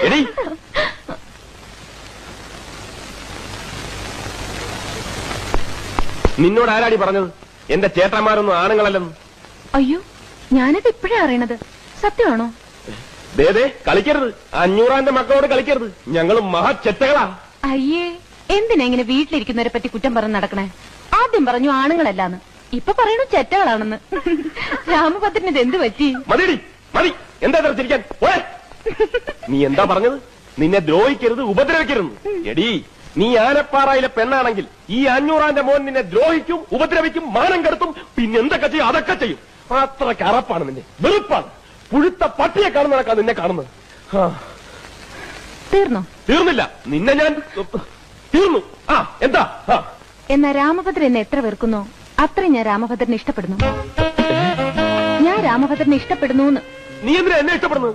എടി നിന്നോട് ആരാടി പറഞ്ഞത് എന്റെ ചേട്ടന്മാരൊന്നും ആണുങ്ങളല്ലെന്ന്? അയ്യോ, ഞാനത് ഇപ്പോഴേ അറിയണത്. സത്യമാണോ? ദേ കളിക്കരുത്, 500 മക്കളോട് കളിക്കരുത്. ഞങ്ങളും മഹാ ചെറ്റകളാ. അയ്യേ, എന്തിനാ ഇങ്ങനെ വീട്ടിലിരിക്കുന്നവരെ പറ്റി കുറ്റം പറഞ്ഞ് നടക്കണേ? ആദ്യം പറഞ്ഞു ആണുങ്ങളല്ലാന്ന്, ഇപ്പൊ പറയണു ചെറ്റകളാണെന്ന്. രാമഭദ്രന് ഇത് എന്ത് പറ്റി? മതിയടി മതി, എന്താ ചിരിക്കാൻ? നീ എന്താ പറഞ്ഞത്? നിന്നെ ദ്രോഹിക്കരുത്, ഉപദ്രവിക്കരുത്. എടി, നീ ആനപ്പാറയിലെ പെണ്ണാണെങ്കിൽ ഈ 500 മോൻ നിന്നെ ദ്രോഹിക്കും, ഉപദ്രവിക്കും, മാനം കെടുത്തും, പിന്നെ എന്തൊക്കെ ചെയ്യും? അതൊക്കെ ചെയ്യും. അത്രയ്ക്ക് അറപ്പാണ് നിന്നെ, വെറുപ്പാണ്. പുഴുത്ത പട്ടിയെ കാണുന്നതൊക്കെ നിന്നെ കാണുന്നത്. തീർന്നോ? തീർന്നില്ല, നിന്നെ ഞാൻ തീർന്നു. എന്താ? എന്നാ രാമഭദ്രൻ എന്നെ എത്ര വെറുക്കുന്നോ അത്രയും ഞാൻ രാമഭദ്രനെ ഇഷ്ടപ്പെടുന്നു. ഞാൻ രാമഭദ്രനെ ഇഷ്ടപ്പെടുന്നു. നീ എന്തിനാ എന്നെ ഇഷ്ടപ്പെടുന്നു?